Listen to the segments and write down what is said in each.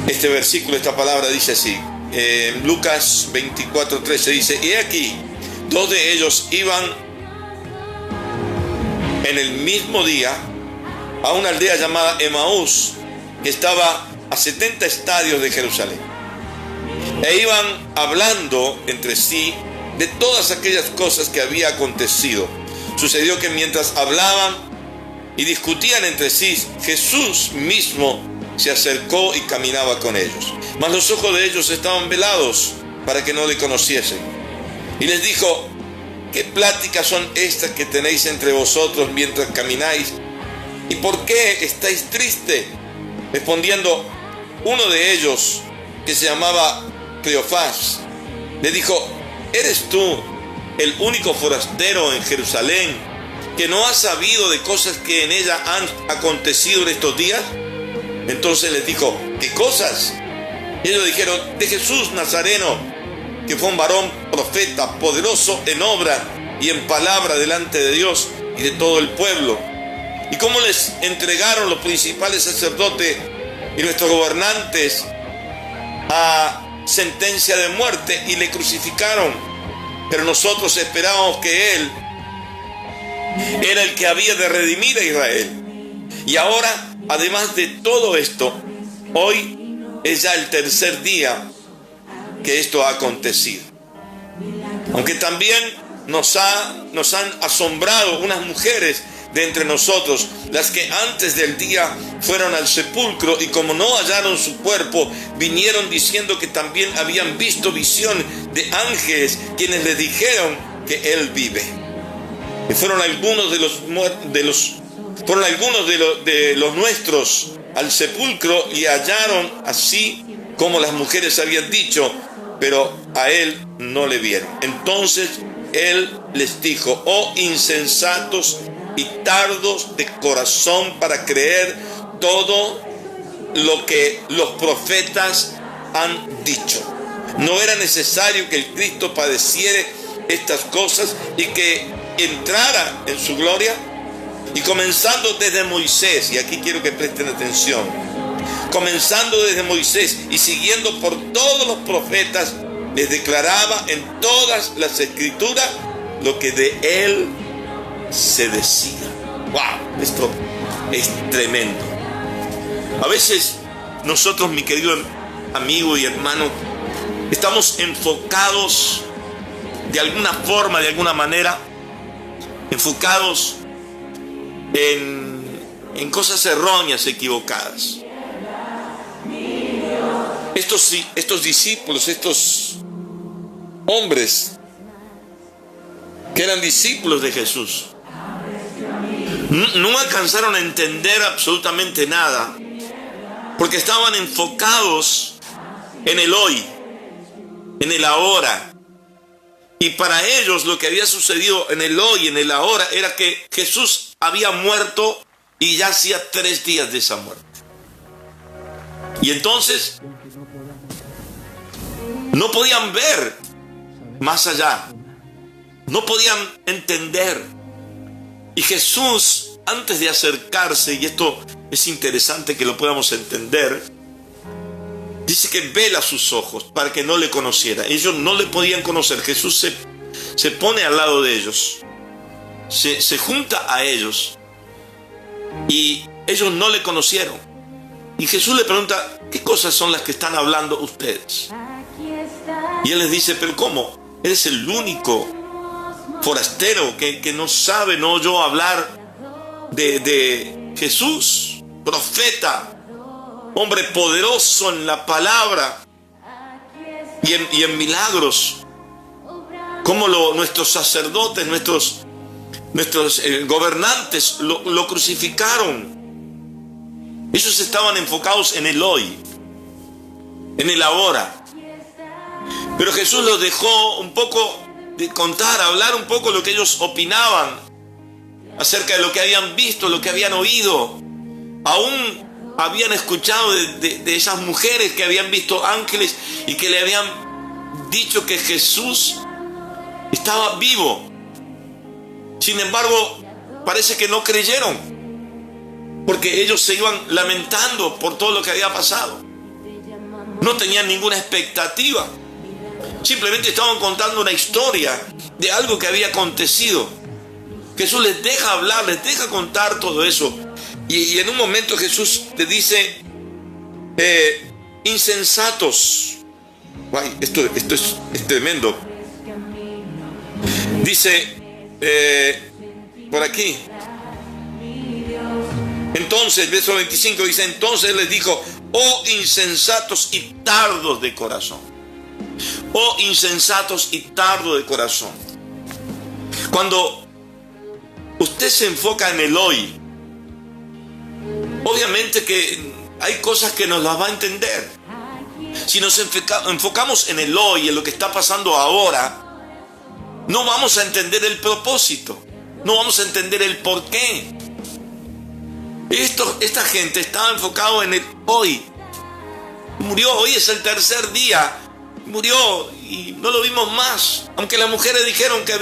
Este versículo, esta palabra dice así. Lucas 24:13 dice: y aquí, dos de ellos iban en el mismo día a una aldea llamada Emaús, que estaba a 70 estadios de Jerusalén. E iban hablando entre sí de todas aquellas cosas que había acontecido. Sucedió que mientras hablaban y discutían entre sí, Jesús mismo se acercó y caminaba con ellos. Mas los ojos de ellos estaban velados para que no le conociesen. Y les dijo: ¿qué pláticas son estas que tenéis entre vosotros mientras camináis? ¿Y por qué estáis tristes? Respondiendo, uno de ellos, que se llamaba Cleofás, le dijo: ¿eres tú el único forastero en Jerusalén que no ha sabido de cosas que en ella han acontecido en estos días? Entonces les dijo: ¿qué cosas? Y ellos dijeron: de Jesús Nazareno, que fue un varón profeta, poderoso en obra y en palabra delante de Dios y de todo el pueblo. Y cómo les entregaron los principales sacerdotes y nuestros gobernantes a sentencia de muerte y le crucificaron. Pero nosotros esperábamos que Él era el que había de redimir a Israel. Y ahora, además de todo esto, hoy es ya el tercer día que esto ha acontecido. Aunque también nos han asombrado unas mujeres de entre nosotros, las que antes del día fueron al sepulcro y como no hallaron su cuerpo, vinieron diciendo que también habían visto visión de ángeles, quienes les dijeron que Él vive. Y fueron algunos de los nuestros al sepulcro y hallaron así como las mujeres habían dicho, pero a Él no le vieron. Entonces Él les dijo: oh insensatos y tardos de corazón para creer todo lo que los profetas han dicho. ¿No era necesario que el Cristo padeciere estas cosas y que entrara en su gloria? Y comenzando desde Moisés, y aquí quiero que presten atención, comenzando desde Moisés y siguiendo por todos los profetas, les declaraba en todas las escrituras lo que de Él se decía. ¡Wow! Esto es tremendo. A veces nosotros, mi querido amigo y hermano, estamos enfocados de alguna forma, de alguna manera, enfocados en cosas erróneas, equivocadas. Estos discípulos, estos hombres que eran discípulos de Jesús, no alcanzaron a entender absolutamente nada, porque estaban enfocados en el hoy, en el ahora. Y para ellos lo que había sucedido en el hoy, en el ahora, era que Jesús había muerto y ya hacía 3 días de esa muerte. Y entonces no podían ver más allá, no podían entender. Y Jesús, antes de acercarse, y esto es interesante que lo podamos entender, dice que vela sus ojos para que no le conociera. Ellos no le podían conocer. Jesús se pone al lado de ellos, se junta a ellos, y ellos no le conocieron. Y Jesús le pregunta: ¿qué cosas son las que están hablando ustedes? Y Él les dice: ¿pero cómo? ¿Eres el único forastero que no sabe, no oyó hablar de Jesús, profeta, hombre poderoso en la palabra y en milagros? Como nuestros sacerdotes, nuestros gobernantes lo crucificaron. Ellos estaban enfocados en el hoy, en el ahora. Pero Jesús los dejó un poco de contar, hablar un poco lo que ellos opinaban acerca de lo que habían visto, lo que habían oído. Aún habían escuchado de esas mujeres que habían visto ángeles y que le habían dicho que Jesús estaba vivo. Sin embargo, parece que no creyeron, porque ellos se iban lamentando por todo lo que había pasado. No tenían ninguna expectativa. Simplemente estaban contando una historia de algo que había acontecido. Jesús les deja hablar, les deja contar todo eso. Y en un momento Jesús les dice, insensatos. Guay, esto es tremendo. Dice, por aquí. Entonces, verso 25 dice, entonces Él les dijo, oh insensatos y tardos de corazón. Oh insensatos y tardos de corazón. Cuando usted se enfoca en el hoy, obviamente que hay cosas que nos las va a entender. Si nos enfocamos en el hoy, en lo que está pasando ahora, no vamos a entender el propósito, no vamos a entender el porqué. Esta gente estaba enfocado en el hoy. Murió, hoy es el tercer día, murió y no lo vimos más. Aunque las mujeres dijeron que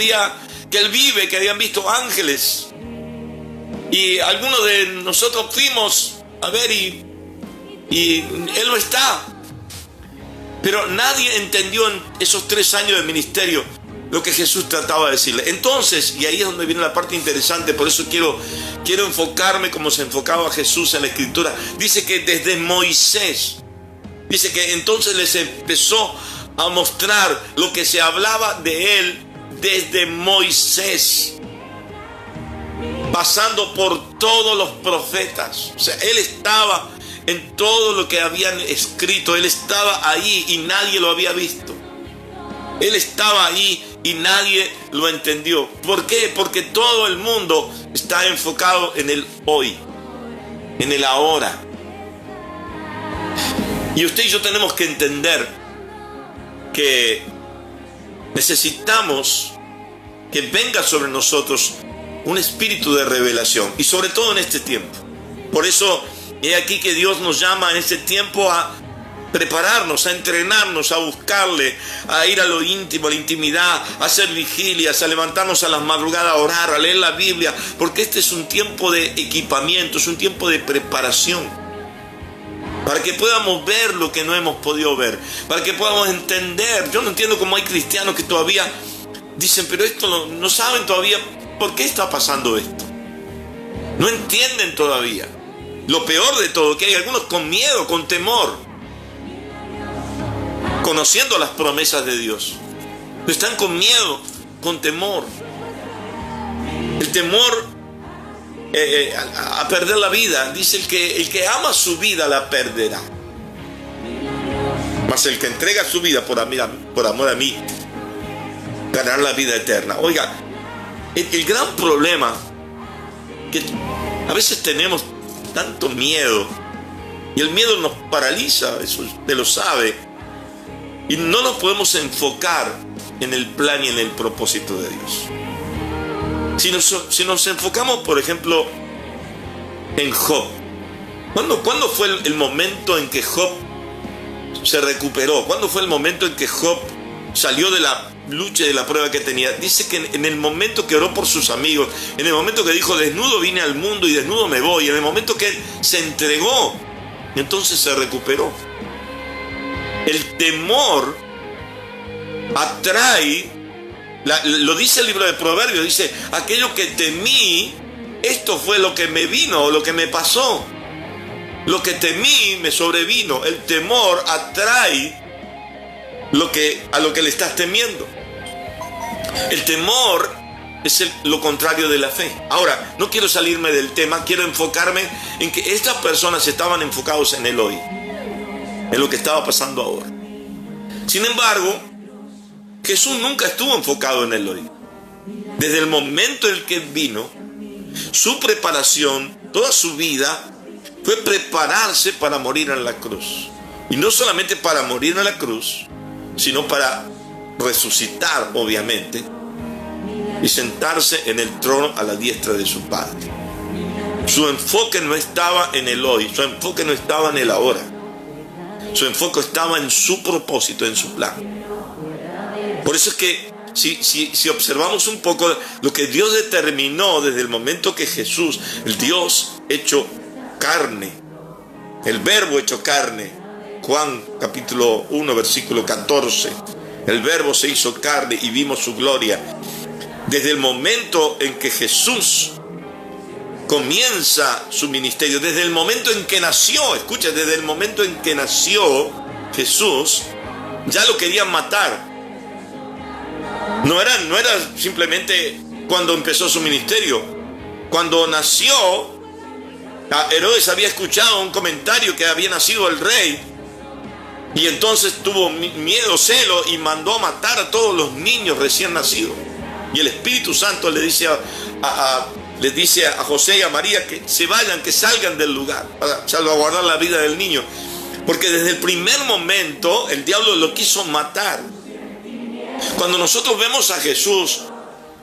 él vive, que habían visto ángeles. Y algunos de nosotros fuimos a ver y él no está. Pero nadie entendió en esos 3 años de ministerio lo que Jesús trataba de decirle. Entonces, y ahí es donde viene la parte interesante, por eso quiero enfocarme como se enfocaba Jesús en la Escritura. Dice que desde Moisés, dice que entonces les empezó a mostrar lo que se hablaba de él desde Moisés, pasando por todos los profetas. O sea, él estaba en todo lo que habían escrito, él estaba ahí y nadie lo había visto. Él estaba ahí y nadie lo entendió. ¿Por qué? Porque todo el mundo está enfocado en el hoy, en el ahora. Y usted y yo tenemos que entender que necesitamos que venga sobre nosotros un espíritu de revelación, y sobre todo en este tiempo. Por eso es aquí que Dios nos llama en este tiempo a prepararnos, a entrenarnos, a buscarle, a ir a lo íntimo, a la intimidad, a hacer vigilias, a levantarnos a las madrugadas, a orar, a leer la Biblia, porque este es un tiempo de equipamiento, es un tiempo de preparación, para que podamos ver lo que no hemos podido ver, para que podamos entender. Yo no entiendo cómo hay cristianos que todavía dicen, pero esto no saben todavía por qué está pasando esto. No entienden todavía. Lo peor de todo, que hay algunos con miedo, con temor, conociendo las promesas de Dios, pero están con miedo, con temor. El temor a perder la vida. Dice el que ama su vida la perderá, mas el que entrega su vida por amor a mí ganará la vida eterna. Oiga, el gran problema que a veces tenemos tanto miedo, y el miedo nos paraliza, eso usted lo sabe, y no nos podemos enfocar en el plan y en el propósito de Dios. Si nos enfocamos, por ejemplo, en Job, ¿cuándo fue el momento en que Job se recuperó? ¿Cuándo fue el momento en que Job salió de la lucha y de la prueba que tenía? Dice que en el momento que oró por sus amigos, en el momento que dijo, desnudo vine al mundo y desnudo me voy, en el momento que él se entregó, entonces se recuperó. El temor atrae, lo dice el libro de Proverbios, dice, aquello que temí, esto fue lo que me vino, o lo que me pasó. Lo que temí me sobrevino. El temor atrae a lo que le estás temiendo. El temor es lo contrario de la fe. Ahora, no quiero salirme del tema, quiero enfocarme en que estas personas estaban enfocados en el hoy, en lo que estaba pasando ahora. Sin embargo, Jesús nunca estuvo enfocado en el hoy. Desde el momento en que vino, su preparación, toda su vida, fue prepararse para morir en la cruz. Y no solamente para morir en la cruz, sino para resucitar, obviamente, y sentarse en el trono a la diestra de su Padre. Su enfoque no estaba en el hoy, su enfoque no estaba en el ahora. Su enfoque estaba en su propósito, en su plan. Por eso es que si observamos un poco lo que Dios determinó desde el momento que Jesús, el Dios hecho carne, el verbo hecho carne, Juan capítulo 1, versículo 14. El Verbo se hizo carne y vimos su gloria. Desde el momento en que Jesús comienza su ministerio, desde el momento en que nació, escucha, desde el momento en que nació Jesús, ya lo querían matar. No era simplemente cuando empezó su ministerio. Cuando nació, Herodes había escuchado un comentario que había nacido el rey, y entonces tuvo miedo, celo, y mandó a matar a todos los niños recién nacidos. Y el Espíritu Santo le dice a José y a María que se vayan, que salgan del lugar para salvaguardar la vida del niño, porque desde el primer momento el diablo lo quiso matar. Cuando nosotros vemos a Jesús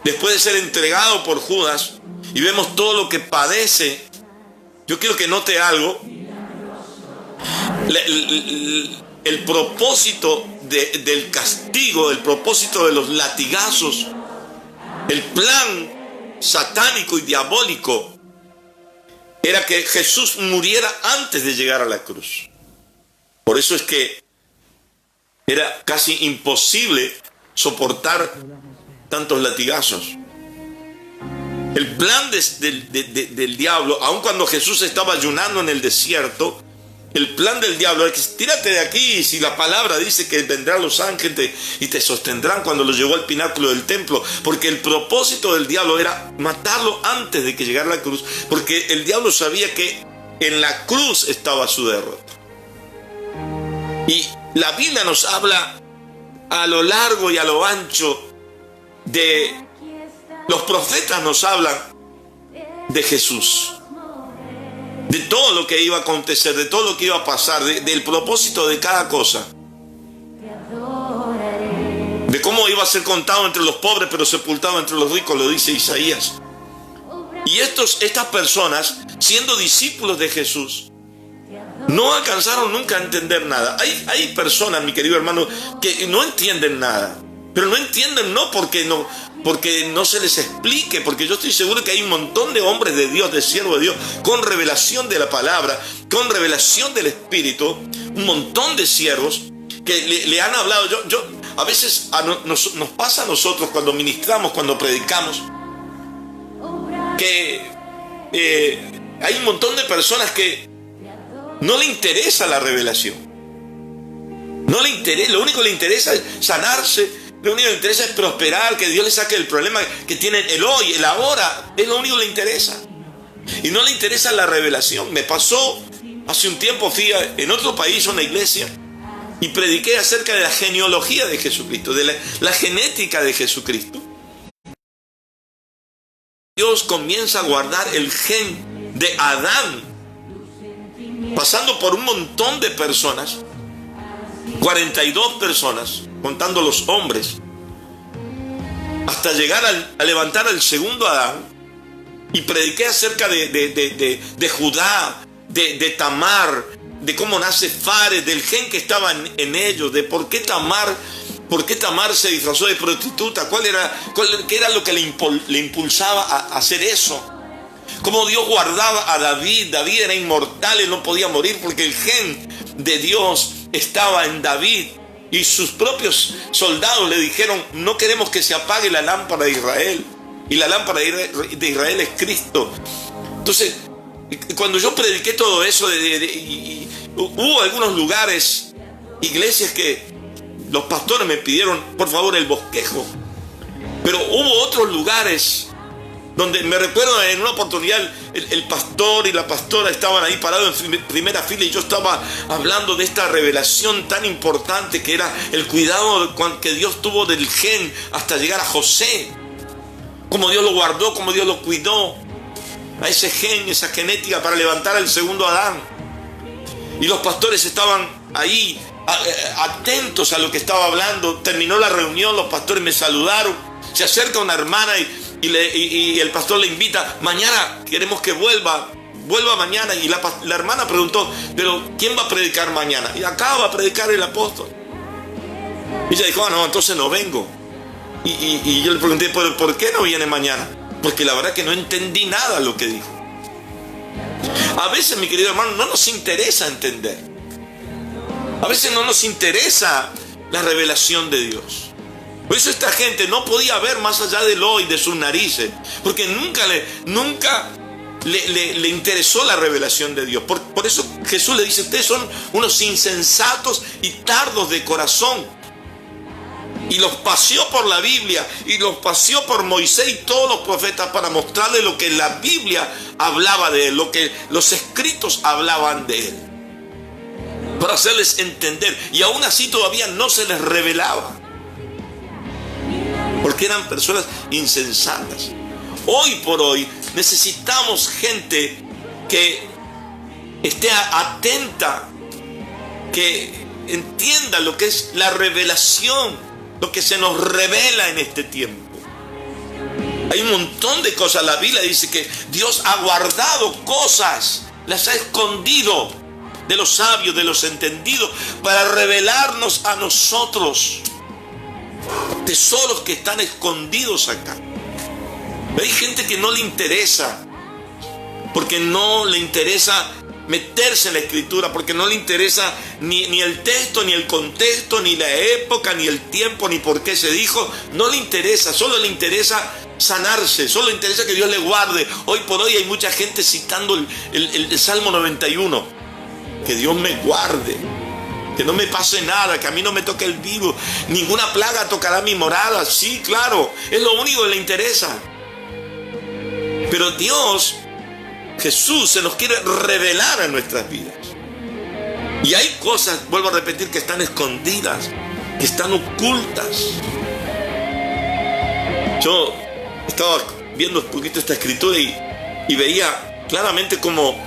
después de ser entregado por Judas y vemos todo lo que padece, yo quiero que note algo. El propósito del castigo, el propósito de los latigazos, el plan satánico y diabólico era que Jesús muriera antes de llegar a la cruz. Por eso es que era casi imposible soportar tantos latigazos. El plan del diablo, aun cuando Jesús estaba ayunando en el desierto, el plan del diablo es que tírate de aquí, si la palabra dice que vendrán los ángeles y te sostendrán, cuando lo llevó al pináculo del templo, porque el propósito del diablo era matarlo antes de que llegara la cruz, porque el diablo sabía que en la cruz estaba su derrota. Y la Biblia nos habla a lo largo y a lo ancho los profetas nos hablan de Jesús, de todo lo que iba a acontecer, de todo lo que iba a pasar, del propósito de cada cosa, de cómo iba a ser contado entre los pobres pero sepultado entre los ricos, lo dice Isaías. Y estas personas, siendo discípulos de Jesús, no alcanzaron nunca a entender nada. Hay personas, mi querido hermano, que no entienden nada, pero no entienden no porque no se les explique, porque yo estoy seguro que hay un montón de hombres de Dios, de siervos de Dios, con revelación de la palabra, con revelación del Espíritu, un montón de siervos que le han hablado. A veces nos pasa a nosotros cuando ministramos, cuando predicamos, que hay un montón de personas que no le interesa la revelación. No le interesa, lo único que le interesa es sanarse, lo único que le interesa es prosperar, que Dios le saque el problema que tienen el hoy, el ahora, es lo único que le interesa. Y no le interesa la revelación. Me pasó hace un tiempo, fui en otro país, a una iglesia, y prediqué acerca de la genealogía de Jesucristo, de la genética de Jesucristo. Dios comienza a guardar el gen de Adán, pasando por un montón de personas, 42 personas, contando los hombres, hasta llegar a levantar al segundo Adán. Y prediqué acerca de Judá, de Tamar, de cómo nace Fares, del gen que estaba en ellos, de por qué Tamar se disfrazó de prostituta, qué era lo que le impulsaba a hacer eso. Cómo Dios guardaba a David. David era inmortal, él no podía morir porque el gen de Dios estaba en David. Y sus propios soldados le dijeron: no queremos que se apague la lámpara de Israel. Y la lámpara de Israel es Cristo. Entonces, cuando yo prediqué todo eso, hubo algunos lugares, iglesias, que los pastores me pidieron, por favor, el bosquejo. Pero hubo otros lugares donde me recuerdo en una oportunidad el pastor y la pastora estaban ahí parados en primera fila, y yo estaba hablando de esta revelación tan importante que era el cuidado que Dios tuvo del gen hasta llegar a José. Cómo Dios lo guardó, cómo Dios lo cuidó, a ese gen, esa genética, para levantar al segundo Adán. Y los pastores estaban ahí atentos a lo que estaba hablando. Terminó la reunión, los pastores me saludaron. Se acerca una hermana y el pastor le invita: mañana queremos que vuelva mañana. Y la hermana preguntó: pero ¿quién va a predicar mañana? Y acá va a predicar el apóstol. Y ella dijo: no, entonces no vengo. Y yo le pregunté: ¿por qué no viene mañana? Porque la verdad que no entendí nada de lo que dijo. A veces, mi querido hermano, no nos interesa entender. A veces no nos interesa la revelación de Dios. Por eso esta gente no podía ver más allá del ojo y de sus narices, porque nunca le interesó la revelación de Dios. Por eso Jesús le dice: ustedes son unos insensatos y tardos de corazón. Y los paseó por la Biblia, y los paseó por Moisés y todos los profetas para mostrarles lo que la Biblia hablaba de él, lo que los escritos hablaban de él, para hacerles entender. Y aún así todavía no se les revelaba, porque eran personas insensatas. Hoy por hoy necesitamos gente que esté atenta, que entienda lo que es la revelación, lo que se nos revela en este tiempo. Hay un montón de cosas. La Biblia dice que Dios ha guardado cosas, las ha escondido de los sabios, de los entendidos, para revelarnos a nosotros tesoros que están escondidos acá. Pero hay gente que no le interesa, porque no le interesa meterse en la escritura, porque no le interesa ni el texto, ni el contexto, ni la época, ni el tiempo, ni por qué se dijo. No le interesa, solo le interesa sanarse, solo le interesa que Dios le guarde. Hoy por hoy hay mucha gente citando el Salmo 91, que Dios me guarde, que no me pase nada, que a mí no me toque el virus, ninguna plaga tocará mi morada. Sí, claro, es lo único que le interesa. Pero Dios, Jesús, se nos quiere revelar a nuestras vidas. Y hay cosas, vuelvo a repetir, que están escondidas, que están ocultas. Yo estaba viendo un poquito esta escritura y veía claramente cómo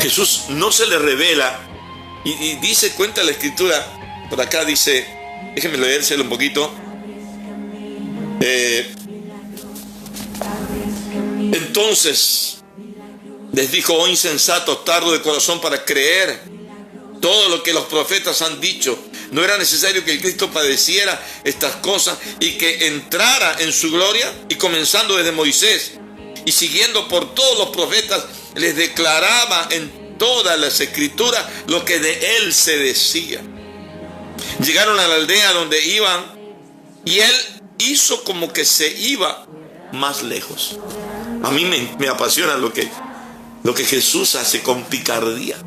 Jesús no se le revela. Y dice, cuenta la escritura, por acá dice, déjenme leérselo un poquito. Entonces les dijo: oh insensatos, tardos de corazón para creer todo lo que los profetas han dicho. ¿No era necesario que el Cristo padeciera estas cosas y que entrara en su gloria? Y comenzando desde Moisés y siguiendo por todos los profetas, les declaraba en todas las escrituras lo que de él se decía. Llegaron a la aldea donde iban, y él hizo como que se iba más lejos. A mí me apasiona lo que Jesús hace con picardía.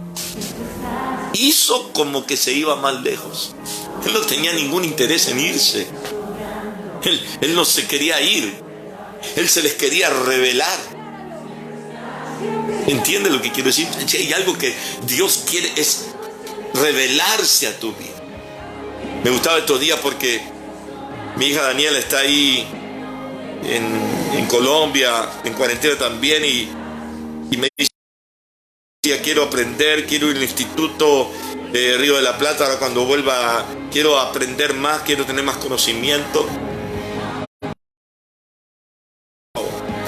Hizo como que se iba más lejos. Él no tenía ningún interés en irse. Él no se quería ir. Él se les quería revelar. ¿Entiende lo que quiero decir? Hay algo que Dios quiere, es revelarse a tu vida. Me gustaba estos días porque mi hija Daniela está ahí en Colombia, en cuarentena también, y me dice: quiero aprender, quiero ir al Instituto Río de la Plata, ahora cuando vuelva quiero aprender más, quiero tener más conocimiento.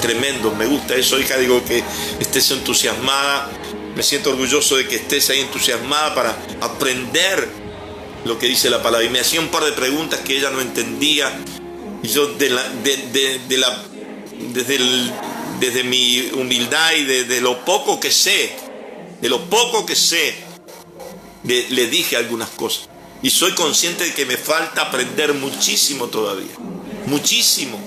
Tremendo, me gusta eso, hija. Digo, que estés entusiasmada, me siento orgulloso de que estés ahí entusiasmada para aprender lo que dice la palabra. Y me hacía un par de preguntas que ella no entendía, y yo desde mi humildad y de lo poco que sé, le dije algunas cosas, y soy consciente de que me falta aprender muchísimo todavía, muchísimo.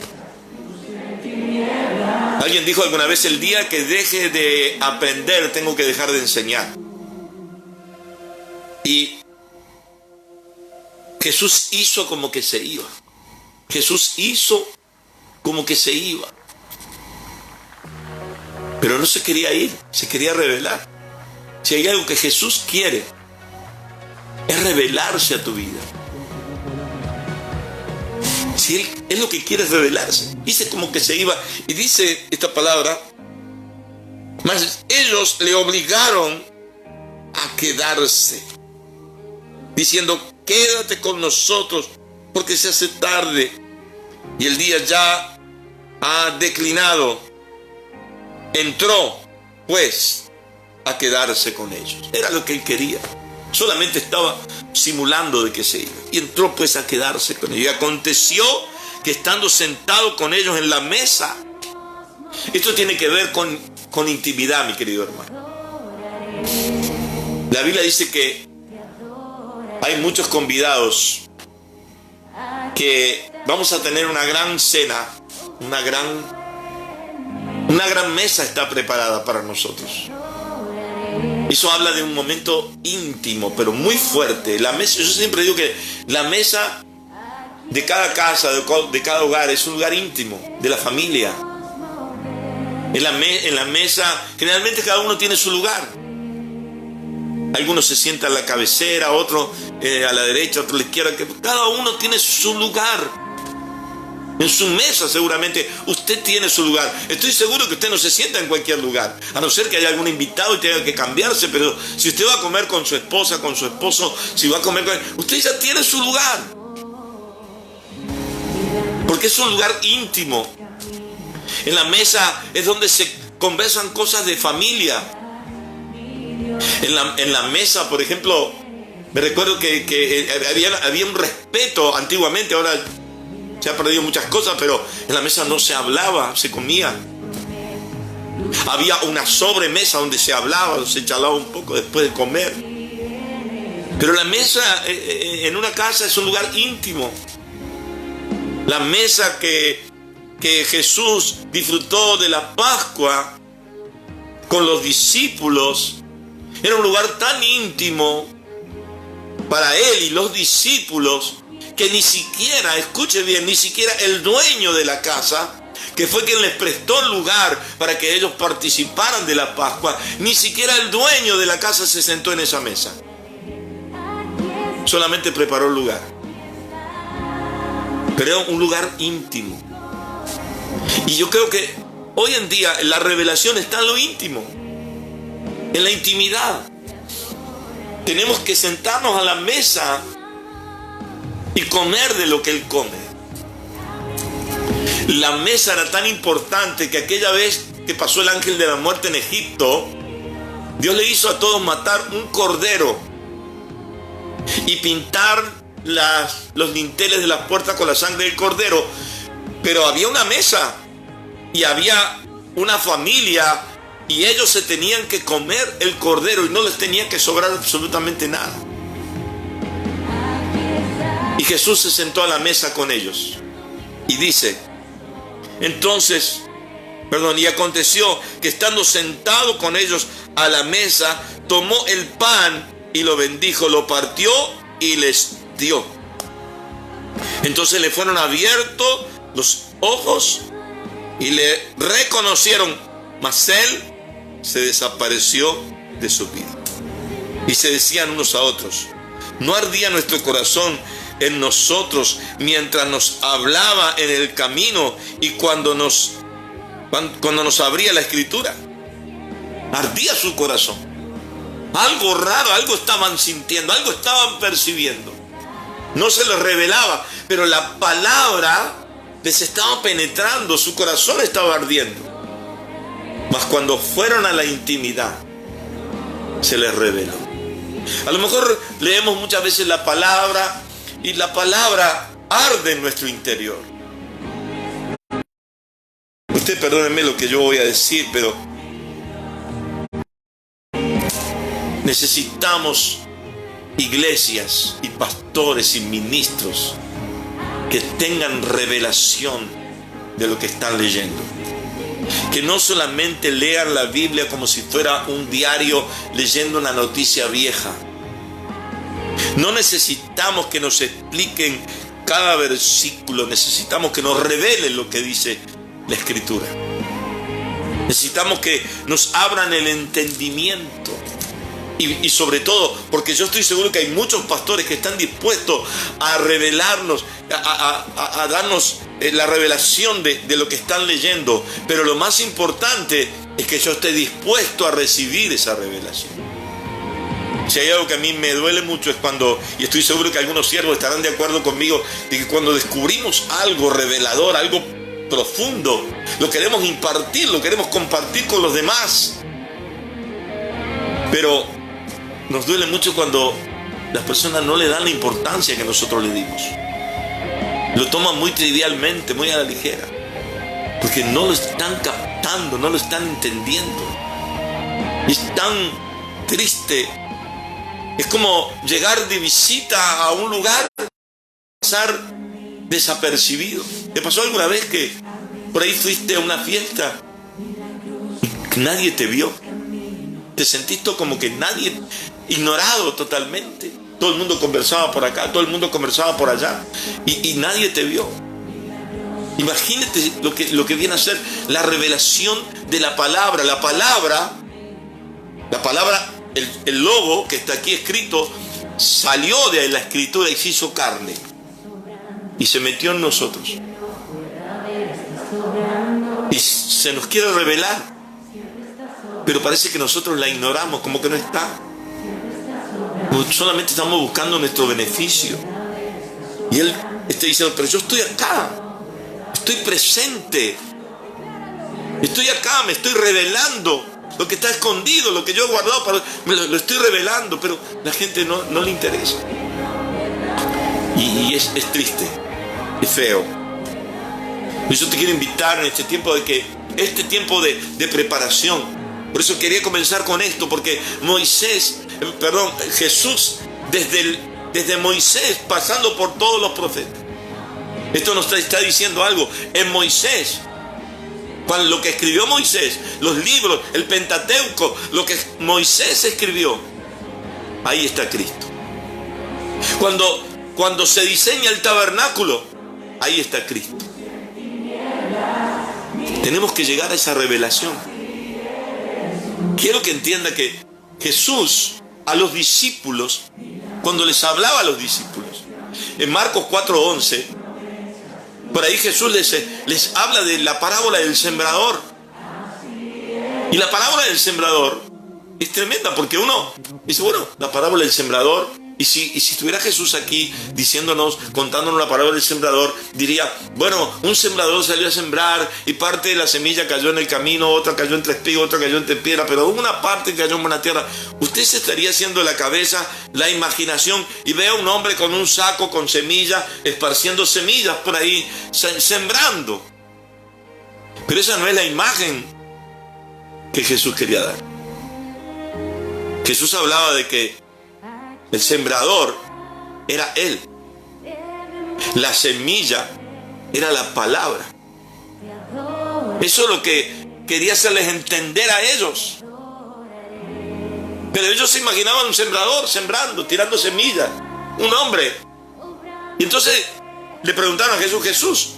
Alguien dijo alguna vez: el día que deje de aprender, tengo que dejar de enseñar. Y Jesús hizo como que se iba. Jesús hizo como que se iba. Pero no se quería ir, se quería revelar. Si hay algo que Jesús quiere, es revelarse a tu vida. Si Él lo que quiere es revelarse. Dice como que se iba. Y dice esta palabra: mas ellos le obligaron a quedarse, diciendo: quédate con nosotros, porque se hace tarde y el día ya ha declinado. Entró pues a quedarse con ellos. Era lo que él quería. Solamente estaba simulando de que se iba. Y entró pues a quedarse con ellos. Y aconteció que estando sentado con ellos en la mesa. Esto tiene que ver con intimidad, mi querido hermano. La Biblia dice que hay muchos convidados que vamos a tener una gran cena, una gran mesa está preparada para nosotros. Eso habla de un momento íntimo, pero muy fuerte. La mesa, yo siempre digo que la mesa de cada casa, de cada hogar, es un lugar íntimo, de la familia. En la mesa, generalmente cada uno tiene su lugar. Algunos se sientan a la cabecera, otros a la derecha, otros a la izquierda. Cada uno tiene su lugar. En su mesa seguramente usted tiene su lugar. Estoy seguro que usted no se sienta en cualquier lugar, a no ser que haya algún invitado y tenga que cambiarse. Pero si usted va a comer con su esposa, con su esposo, si va a comer con... usted ya tiene su lugar. Porque es un lugar íntimo. En la mesa es donde se conversan cosas de familia. En la mesa, por ejemplo, me recuerdo que había un respeto antiguamente. Ahora se ha perdido muchas cosas, pero en la mesa no se hablaba, se comía. Había una sobremesa donde se hablaba, se charlaba un poco después de comer. Pero la mesa en una casa es un lugar íntimo. La mesa que Jesús disfrutó de la Pascua con los discípulos era un lugar tan íntimo para él y los discípulos que ni siquiera, escuche bien, ni siquiera el dueño de la casa, que fue quien les prestó el lugar para que ellos participaran de la Pascua, ni siquiera el dueño de la casa se sentó en esa mesa. Solamente preparó el lugar. Pero era un lugar íntimo. Y yo creo que hoy en día la revelación está en lo íntimo, en la intimidad. Tenemos que sentarnos a la mesa y comer de lo que Él come. La mesa era tan importante que aquella vez que pasó el ángel de la muerte en Egipto, Dios le hizo a todos matar un cordero y pintar los dinteles de las puertas con la sangre del cordero. Pero había una mesa y había una familia y ellos se tenían que comer el cordero y no les tenía que sobrar absolutamente nada. Y Jesús se sentó a la mesa con ellos y dice, y aconteció que estando sentado con ellos a la mesa, tomó el pan y lo bendijo, lo partió y les dio. Entonces le fueron abiertos los ojos y le reconocieron, mas él se desapareció de su vida. Y se decían unos a otros, ¿no ardía nuestro corazón en nosotros mientras nos hablaba en el camino y cuando nos abría la escritura? Ardía su corazón. Algo raro, algo estaban sintiendo, algo estaban percibiendo. No se les revelaba, pero la palabra les estaba penetrando, su corazón estaba ardiendo. Mas cuando fueron a la intimidad, se les reveló. A lo mejor leemos muchas veces la palabra y la palabra arde en nuestro interior. Usted perdónenme lo que yo voy a decir, pero necesitamos iglesias y pastores y ministros que tengan revelación de lo que están leyendo. Que no solamente lean la Biblia como si fuera un diario leyendo una noticia vieja. No necesitamos que nos expliquen cada versículo, necesitamos que nos revelen lo que dice la Escritura. Necesitamos que nos abran el entendimiento. Y sobre todo, porque yo estoy seguro que hay muchos pastores que están dispuestos a revelarnos, a darnos la revelación de lo que están leyendo. Pero lo más importante es que yo esté dispuesto a recibir esa revelación. Si hay algo que a mí me duele mucho es cuando, y estoy seguro que algunos siervos estarán de acuerdo conmigo, de que cuando descubrimos algo revelador, algo profundo, lo queremos impartir, lo queremos compartir con los demás. Pero nos duele mucho cuando las personas no le dan la importancia que nosotros le dimos. Lo toman muy trivialmente, muy a la ligera, porque no lo están captando, no lo están entendiendo. Y es tan triste Es como llegar de visita a un lugar, pasar desapercibido. ¿Te pasó alguna vez que por ahí fuiste a una fiesta y nadie te vio? Te sentiste como que nadie, ignorado totalmente. Todo el mundo conversaba por acá, todo el mundo conversaba por allá y nadie te vio. Imagínate lo que viene a ser la revelación de la palabra. La palabra, el logo que está aquí escrito, salió de la escritura y se hizo carne y se metió en nosotros. Y se nos quiere revelar, pero parece que nosotros la ignoramos, como que no está. Solamente estamos buscando nuestro beneficio. Y Él está diciendo, pero yo estoy acá, estoy presente, estoy acá, me estoy revelando. Lo que está escondido, lo que yo he guardado, lo estoy revelando, pero la gente no le interesa. Y es triste, es feo. Y yo te quiero invitar en este tiempo de preparación. Por eso quería comenzar con esto, porque Jesús, desde Moisés, pasando por todos los profetas. Esto nos está diciendo algo. En Moisés, lo que escribió Moisés, los libros, el Pentateuco, lo que Moisés escribió, ahí está Cristo. Cuando se diseña el tabernáculo, ahí está Cristo. Tenemos que llegar a esa revelación. Quiero que entienda que Jesús a los discípulos, cuando les hablaba a los discípulos, en Marcos 4:11, por ahí Jesús les habla de la parábola del sembrador. Y la parábola del sembrador es tremenda, porque uno dice, bueno, la parábola del sembrador, y si estuviera Jesús aquí contándonos la parábola del sembrador, diría, bueno, un sembrador salió a sembrar y parte de la semilla cayó en el camino, otra cayó entre espigas, otra cayó entre piedra, pero una parte cayó en buena tierra. Usted se estaría haciendo la cabeza, la imaginación, y ve a un hombre con un saco con semillas, esparciendo semillas por ahí, sembrando. Pero esa no es la imagen que Jesús quería dar. Jesús hablaba de que el sembrador era Él. La semilla era la palabra. Eso es lo que quería hacerles entender a ellos. Pero ellos se imaginaban un sembrador sembrando, tirando semillas, un hombre. Y entonces le preguntaron a Jesús,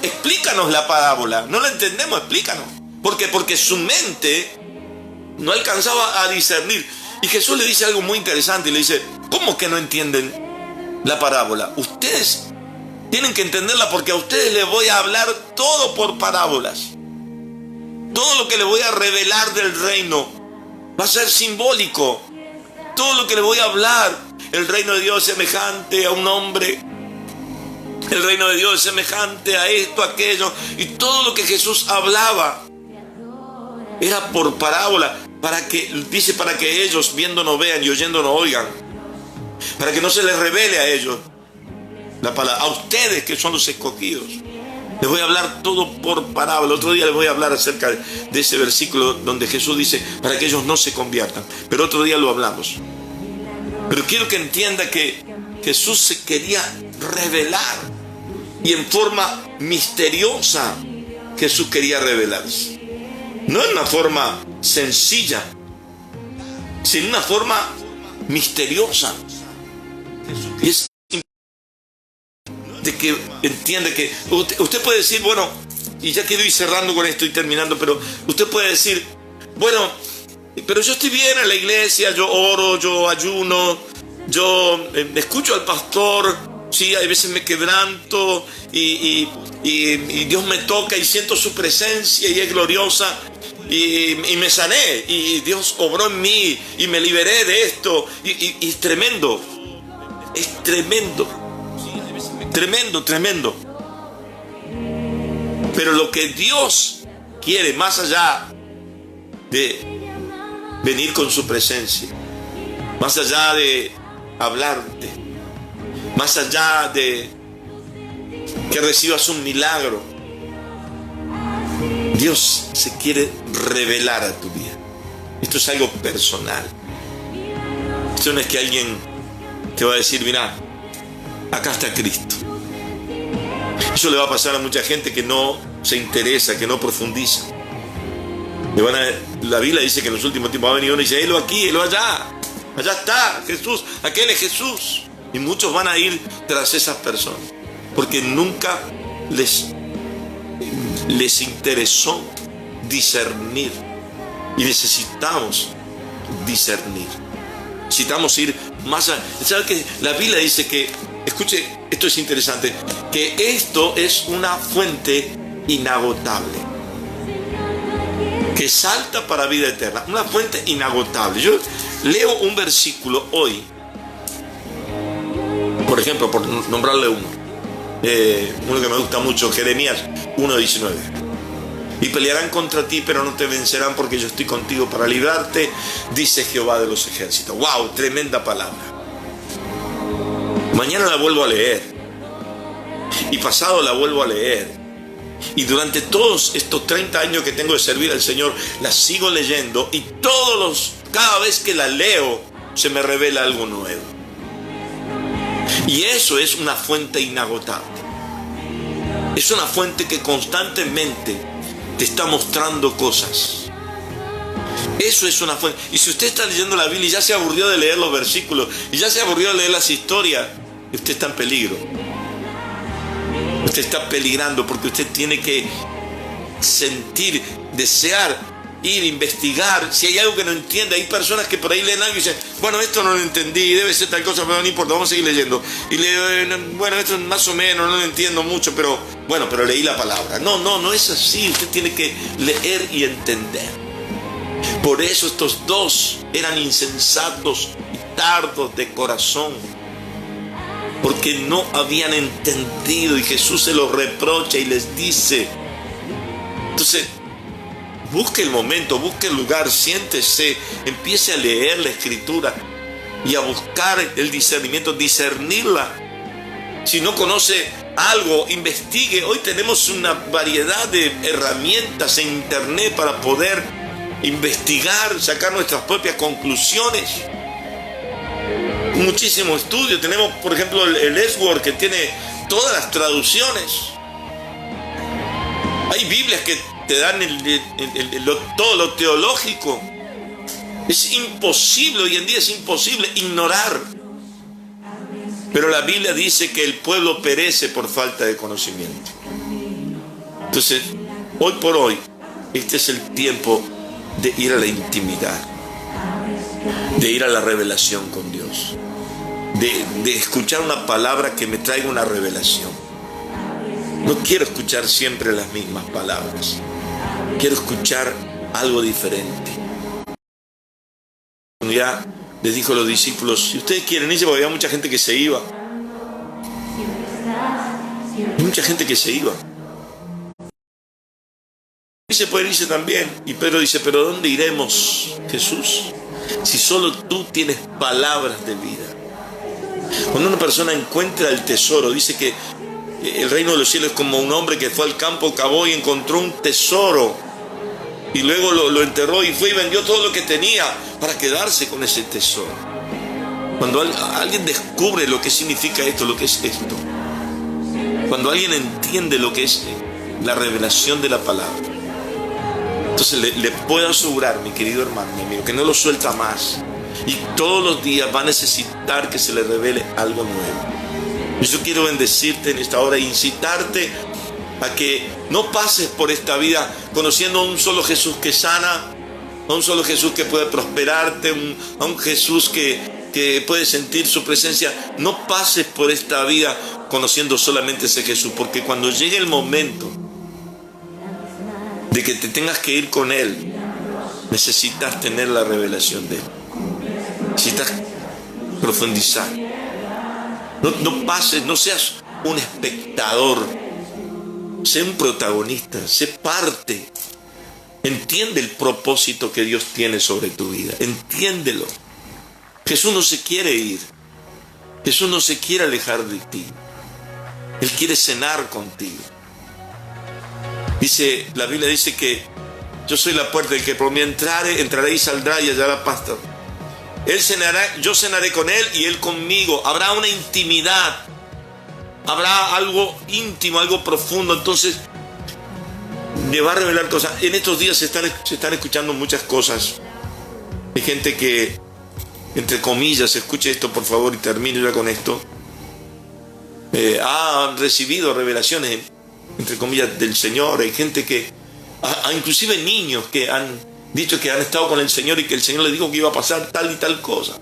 explícanos la parábola. No la entendemos, explícanos. Porque su mente no alcanzaba a discernir. Y Jesús le dice algo muy interesante y le dice, ¿cómo que no entienden la parábola? Ustedes tienen que entenderla, porque a ustedes les voy a hablar todo por parábolas. Todo lo que les voy a revelar del reino va a ser simbólico. Todo lo que les voy a hablar, el reino de Dios es semejante a un hombre, el reino de Dios es semejante a esto, aquello, y todo lo que Jesús hablaba era por parábola, para que ellos viendo no vean y oyendo no oigan, para que no se les revele a ellos la palabra. A ustedes, que son los escogidos, les voy a hablar todo por parábola. Otro día les voy a hablar acerca de ese versículo donde Jesús dice, para que ellos no se conviertan, pero otro día lo hablamos. Pero quiero que entienda que Jesús se quería revelar, y en forma misteriosa Jesús quería revelarse. No en una forma sencilla, sino en una forma misteriosa. Y es de que entiende que usted puede decir, bueno, y ya quiero ir cerrando con esto y terminando, pero usted puede decir, bueno, pero yo estoy bien en la iglesia, yo oro, yo ayuno, yo escucho al pastor, sí, hay veces me quebranto y Dios me toca y siento su presencia y es gloriosa. Y me sané, y Dios obró en mí, y me liberé de esto, y es tremendo, tremendo. Pero lo que Dios quiere, más allá de venir con su presencia, más allá de hablarte, más allá de que recibas un milagro, Dios se quiere revelar a tu vida. Esto es algo personal. Esto no es que alguien te va a decir, mira, acá está Cristo. Eso le va a pasar a mucha gente que no se interesa, que no profundiza. La Biblia dice que en los últimos tiempos va a venir uno y dice, helo aquí, helo allá. Allá está Jesús, aquel es Jesús. Y muchos van a ir tras esas personas, porque nunca les interesó discernir. Y necesitamos discernir. Necesitamos ir más allá. ¿Sabe qué? La Biblia dice que, escuche, esto es interesante, que esto es una fuente inagotable, que salta para vida eterna. Una fuente inagotable. Yo leo un versículo hoy, por ejemplo, por nombrarle uno que me gusta mucho, Jeremías 1:19. Y pelearán contra ti, pero no te vencerán, porque yo estoy contigo para librarte, dice Jehová de los ejércitos. ¡Wow! Tremenda palabra. Mañana la vuelvo a leer. Y pasado la vuelvo a leer. Y durante todos estos 30 años que tengo de servir al Señor, la sigo leyendo. Y cada vez que la leo, se me revela algo nuevo. Y eso es una fuente inagotable. Es una fuente que constantemente te está mostrando cosas. Eso es una fuente. Y si usted está leyendo la Biblia y ya se aburrió de leer los versículos, y ya se aburrió de leer las historias, usted está en peligro. Usted está peligrando, porque usted tiene que sentir, desear, ir, investigar. Si hay algo que no entiende, hay personas que por ahí leen algo y dicen, bueno, esto no lo entendí, debe ser tal cosa, pero no importa, vamos a seguir leyendo. Y bueno, esto más o menos, no lo entiendo mucho, pero leí la palabra. No es así. Usted tiene que leer y entender. Por eso estos dos eran insensatos y tardos de corazón, porque no habían entendido, y Jesús se los reprocha y les dice. Entonces, busque el momento, busque el lugar, siéntese, empiece a leer la Escritura y a buscar el discernimiento, discernirla. Si no conoce algo, investigue. Hoy tenemos una variedad de herramientas en internet para poder investigar, sacar nuestras propias conclusiones. Muchísimo estudio. Tenemos, por ejemplo, el S-Word, que tiene todas las traducciones. Hay Biblias que te dan todo lo teológico. Es imposible, hoy en día es imposible ignorar. Pero la Biblia dice que el pueblo perece por falta de conocimiento. Entonces, hoy por hoy, este es el tiempo de ir a la intimidad, de ir a la revelación con Dios, de escuchar una palabra que me traiga una revelación. No quiero escuchar siempre las mismas palabras. Quiero escuchar algo diferente. Ya les dijo a los discípulos, si ustedes quieren irse, porque había mucha gente que se iba. Mucha gente que se iba. Y se puede irse también. Y Pedro dice, pero ¿dónde iremos, Jesús? Si solo tú tienes palabras de vida. Cuando una persona encuentra el tesoro, dice que el reino de los cielos es como un hombre que fue al campo, cavó y encontró un tesoro. Y luego lo enterró y fue y vendió todo lo que tenía para quedarse con ese tesoro. Cuando alguien descubre lo que significa esto, lo que es esto, cuando alguien entiende lo que es la revelación de la palabra, entonces le puedo asegurar, mi querido hermano, mi amigo, que no lo suelta más. Y todos los días va a necesitar que se le revele algo nuevo. Yo quiero bendecirte en esta hora e incitarte a que no pases por esta vida conociendo a un solo Jesús que sana, a un solo Jesús que puede prosperarte, a un Jesús que puede sentir su presencia. No pases por esta vida conociendo solamente ese Jesús, porque cuando llegue el momento de que te tengas que ir con Él, necesitas tener la revelación de Él. Necesitas profundizar. No pases, no seas un espectador. Sé un protagonista, sé parte. Entiende el propósito que Dios tiene sobre tu vida. Entiéndelo. Jesús no se quiere ir. Jesús no se quiere alejar de ti. Él quiere cenar contigo. La Biblia dice que yo soy la puerta, el que por mí entrare y saldrá y hallará pastor. Él cenará, yo cenaré con él y él conmigo. Habrá una intimidad, habrá algo íntimo, algo profundo. Entonces le va a revelar cosas. En estos días se están escuchando muchas cosas. Hay gente que, entre comillas, escuche esto por favor y termino ya con esto, ha recibido revelaciones, entre comillas, del Señor. Hay gente que, inclusive niños que han dicho que han estado con el Señor y que el Señor les dijo que iba a pasar tal y tal cosa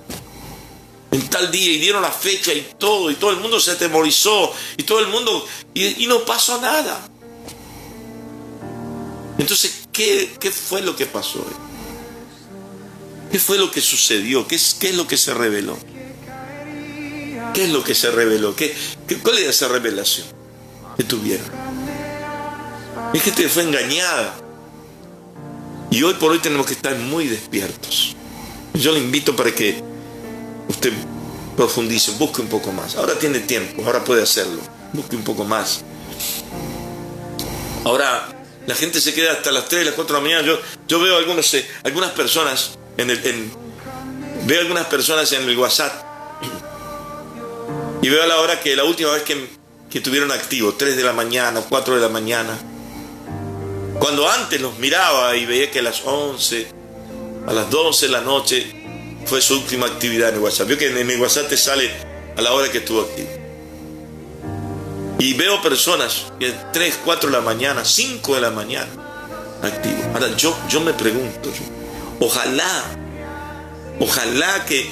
en tal día, y dieron la fecha y todo el mundo se atemorizó y todo el mundo, y no pasó nada. Entonces, ¿qué fue lo que pasó? ¿Qué fue lo que sucedió? ¿Qué es lo que se reveló? ¿Qué es lo que se reveló? ¿Cuál era esa revelación que tuvieron? Es que fue engañada. Y hoy por hoy tenemos que estar muy despiertos. Yo le invito para que usted profundice, busque un poco más. Ahora tiene tiempo, ahora puede hacerlo. Busque un poco más. Ahora la gente se queda hasta las 3, las 4 de la mañana. Yo veo algunas personas veo algunas personas en el WhatsApp y veo a la hora que la última vez que tuvieron activo, 3 de la mañana, 4 de la mañana. Cuando antes los miraba y veía que a las 11, a las 12 de la noche fue su última actividad en el WhatsApp. Veo que en el WhatsApp te sale a la hora que estuvo activo. Y veo personas que 3, 4 de la mañana, 5 de la mañana activo. Ahora yo me pregunto, ojalá que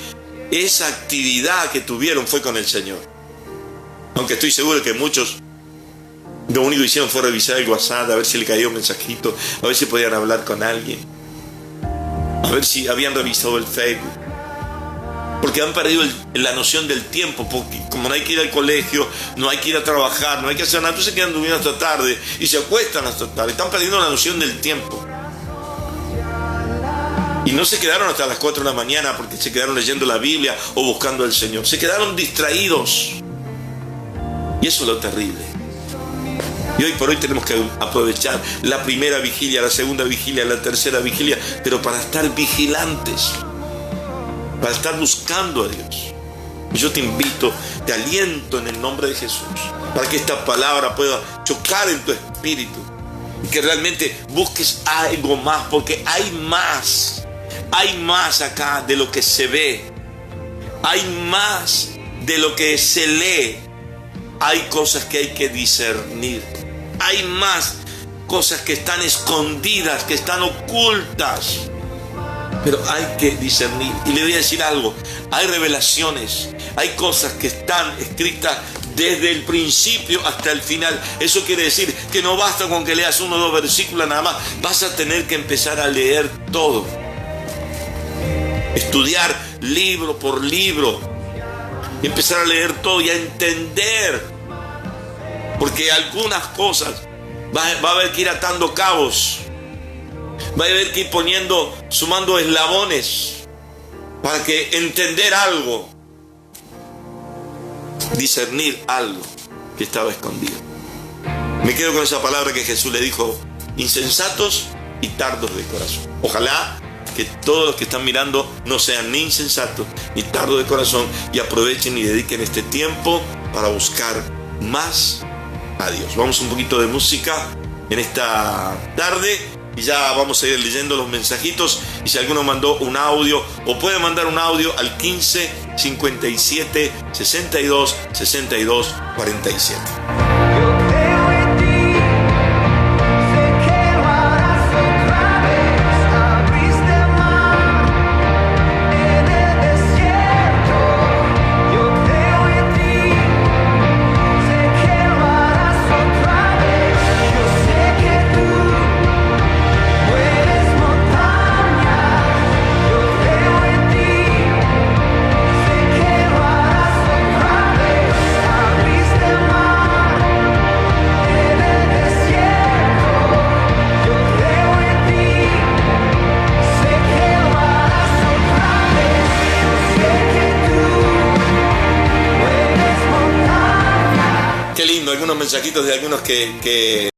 esa actividad que tuvieron fue con el Señor. Aunque estoy seguro que muchos lo único que hicieron fue revisar el WhatsApp, a ver si le caía un mensajito, a ver si podían hablar con alguien, a ver si habían revisado el Facebook. Porque han perdido la noción del tiempo, porque como no hay que ir al colegio, no hay que ir a trabajar, no hay que hacer nada, entonces se quedan durmiendo hasta tarde y se acuestan hasta tarde. Están perdiendo la noción del tiempo. Y no se quedaron hasta las 4 de la mañana porque se quedaron leyendo la Biblia o buscando al Señor. Se quedaron distraídos. Y eso es lo terrible. Y hoy por hoy tenemos que aprovechar la primera vigilia, la segunda vigilia, la tercera vigilia, pero para estar vigilantes, para estar buscando a Dios. Y yo te invito, te aliento en el nombre de Jesús, para que esta palabra pueda chocar en tu espíritu y que realmente busques algo más, porque hay más acá de lo que se ve, hay más de lo que se lee, hay cosas que hay que discernir. Hay más cosas que están escondidas, que están ocultas, pero hay que discernir. Y le voy a decir algo, hay revelaciones, hay cosas que están escritas desde el principio hasta el final. Eso quiere decir que no basta con que leas 1 o 2 versículos nada más, vas a tener que empezar a leer todo, estudiar libro por libro, y empezar a leer todo y a entender. Porque algunas cosas va a haber que ir atando cabos, va a haber que ir sumando eslabones para que entender algo, discernir algo que estaba escondido. Me quedo con esa palabra que Jesús le dijo: insensatos y tardos de corazón. Ojalá que todos los que están mirando no sean ni insensatos ni tardos de corazón y aprovechen y dediquen este tiempo para buscar más a Dios. Vamos un poquito de música en esta tarde y ya vamos a ir leyendo los mensajitos. Y si alguno mandó un audio o puede mandar un audio al 15 57 62 62 47. Algunos mensajitos de algunos que